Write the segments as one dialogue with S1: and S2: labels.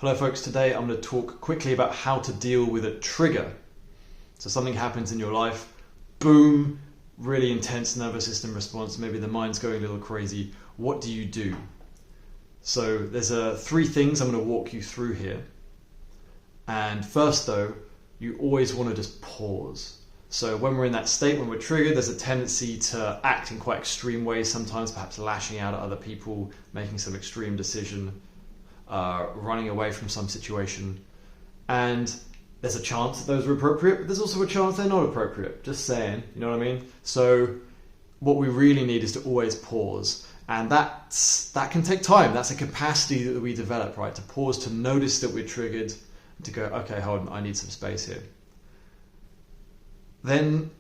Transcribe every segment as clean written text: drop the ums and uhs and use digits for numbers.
S1: Hello folks, today I'm going to talk quickly about how to deal with a trigger. So something happens in your life, boom, really intense nervous system response, maybe the mind's going a little crazy. What do you do? So there's three things I'm going to walk you through here. And first though, you always want to just pause. So when we're in that state, when we're triggered, there's a tendency to act in quite extreme ways, sometimes perhaps lashing out at other people, making some extreme decision, running away from some situation. And there's a chance that those are appropriate, but there's also a chance they're not appropriate. Just saying, you know what I mean? So what we really need is to always pause. And that can take time. That's a capacity that we develop, right? To pause, to notice that we're triggered, to go, okay, hold on, I need some space here. Then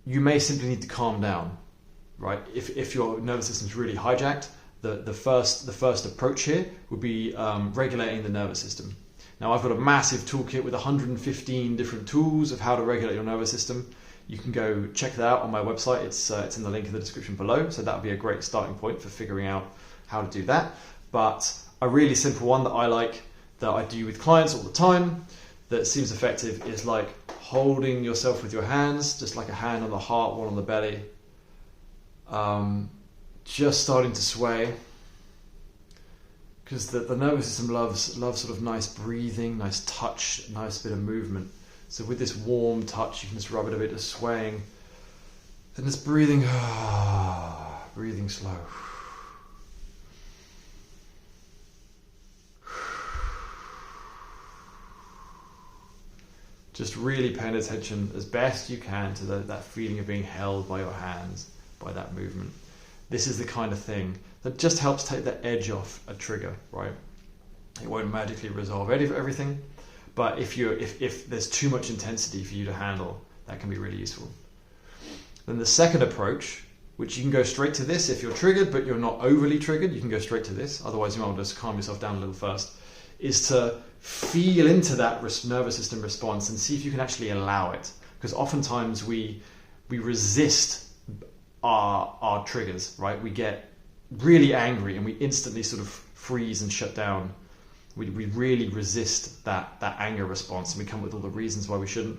S1: you may simply need to calm down, right? If your nervous system's really hijacked, the first approach here would be regulating the nervous system. Now I've got a massive toolkit with 115 different tools of how to regulate your nervous system. You can go check that out on my website. It's in the link in the description below. So that would be a great starting point for figuring out how to do that. But a really simple one that I like, that I do with clients all the time, that seems effective, is like holding yourself with your hands, just like a hand on the heart, one on the belly. Just starting to sway, because the nervous system loves sort of nice breathing, nice touch, nice bit of movement. So with this warm touch, you can just rub it a bit, just swaying, and just breathing, breathing slow. Just really paying attention as best you can to that feeling of being held by your hands, by that movement. This is the kind of thing that just helps take the edge off a trigger, right? It won't magically resolve everything, but if there's too much intensity for you to handle, that can be really useful. Then the second approach, which you can go straight to this if you're triggered, but you're not overly triggered, you can go straight to this. Otherwise, you might just calm yourself down a little first, is to feel into that nervous system response and see if you can actually allow it. Because oftentimes we resist our triggers, right? We get really angry and we instantly sort of freeze and shut down. We really resist that anger response, and we come up with all the reasons why we shouldn't.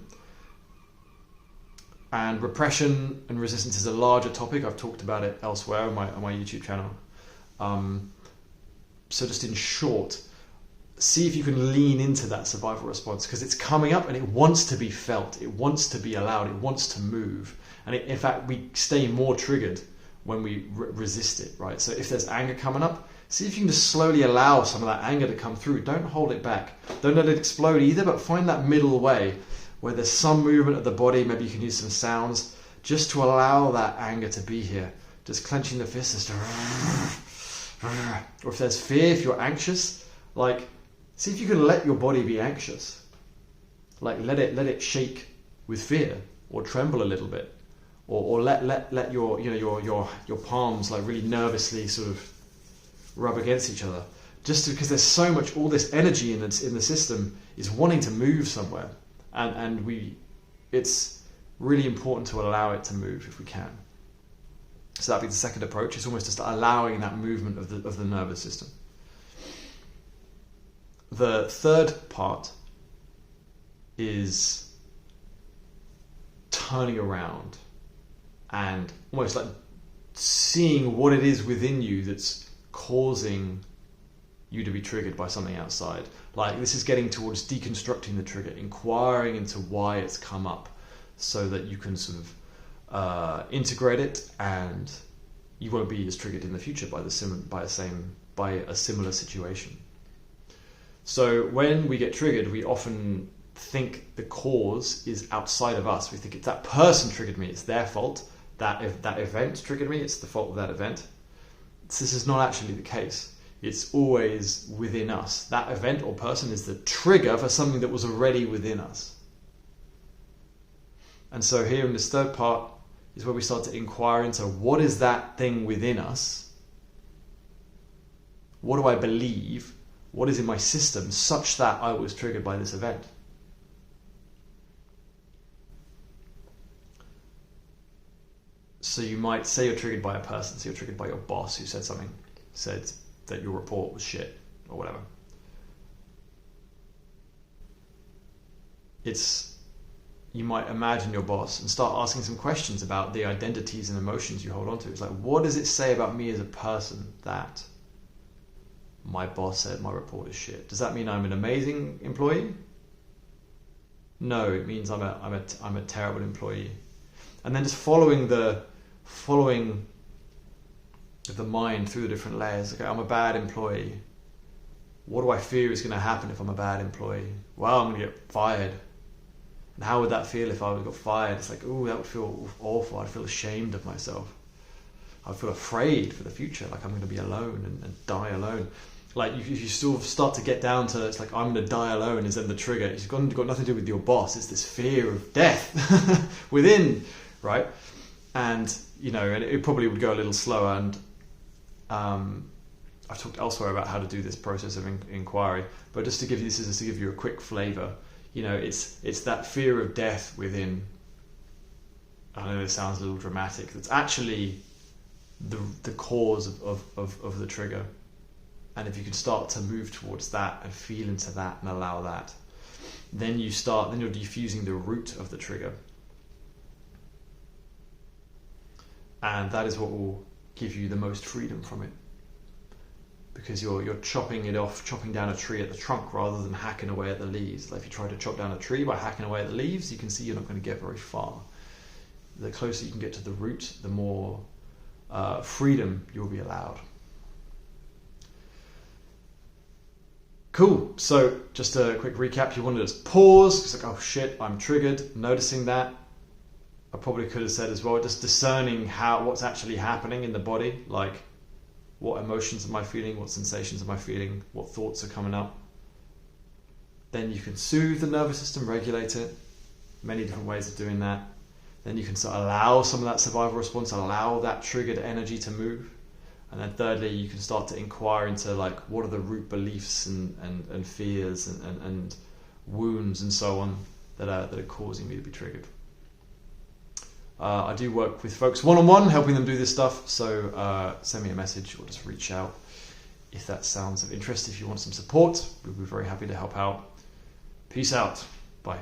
S1: And repression and resistance is a larger topic. I've talked about it elsewhere on my YouTube channel. So just in short, see if you can lean into that survival response, because it's coming up and it wants to be felt, it wants to be allowed, it wants to move. And in fact, we stay more triggered when we resist it, right? So if there's anger coming up, see if you can just slowly allow some of that anger to come through. Don't hold it back. Don't let it explode either, but find that middle way where there's some movement of the body. Maybe you can use some sounds just to allow that anger to be here. Just clenching the fists. Or if there's fear, if you're anxious, like see if you can let your body be anxious. Like let it shake with fear, or tremble a little bit. Or let your palms like really nervously sort of rub against each other, just because there's so much, all this energy in the system is wanting to move somewhere, and it's really important to allow it to move if we can. So that'd be the second approach. It's almost just allowing that movement of the nervous system. The third part is turning around and almost like seeing what it is within you that's causing you to be triggered by something outside. Like this is getting towards deconstructing the trigger, inquiring into why it's come up, so that you can sort of integrate it, and you won't be as triggered in the future by a similar situation. So when we get triggered, we often think the cause is outside of us. We think it's that person triggered me, it's their fault. That event triggered me, it's the fault of that event. This is not actually the case. It's always within us. That event or person is the trigger for something that was already within us. And so here in this third part is where we start to inquire into what is that thing within us? What do I believe? What is in my system such that I was triggered by this event? So you might say you're triggered by a person, so you're triggered by your boss who said that your report was shit or whatever. you might imagine your boss and start asking some questions about the identities and emotions you hold on to. It's like, what does it say about me as a person that my boss said my report is shit? Does that mean I'm an amazing employee? No, it means I'm a terrible employee. And then just following the mind through the different layers. Okay, I'm a bad employee. What do I fear is going to happen if I'm a bad employee? Well, I'm going to get fired. And how would that feel if I got fired? It's like, ooh, that would feel awful. I'd feel ashamed of myself. I'd feel afraid for the future, like I'm going to be alone and die alone. Like you sort of start to get down to, it's like, I'm going to die alone is then the trigger. It's got nothing to do with your boss. It's this fear of death within, right? And, and it probably would go a little slower. And I've talked elsewhere about how to do this process of inquiry. But just to give you a quick flavor. It's that fear of death within. I know this sounds a little dramatic. That's actually the cause of the trigger. And if you can start to move towards that and feel into that and allow that, then you're diffusing the root of the trigger. And that is what will give you the most freedom from it. Because you're chopping it off, chopping down a tree at the trunk rather than hacking away at the leaves. Like if you try to chop down a tree by hacking away at the leaves, you can see you're not going to get very far. The closer you can get to the root, the more freedom you'll be allowed. Cool. So just a quick recap. You want to just pause. It's like, oh shit, I'm triggered. Noticing that. I probably could have said as well, just discerning what's actually happening in the body. Like, what emotions am I feeling? What sensations am I feeling? What thoughts are coming up? Then you can soothe the nervous system, regulate it. Many different ways of doing that. Then you can sort of allow some of that survival response, allow that triggered energy to move. And then thirdly, you can start to inquire into like, what are the root beliefs and fears and wounds and so on that are causing me to be triggered. I do work with folks one-on-one, helping them do this stuff. So send me a message or just reach out if that sounds of interest. If you want some support, we'll be very happy to help out. Peace out. Bye.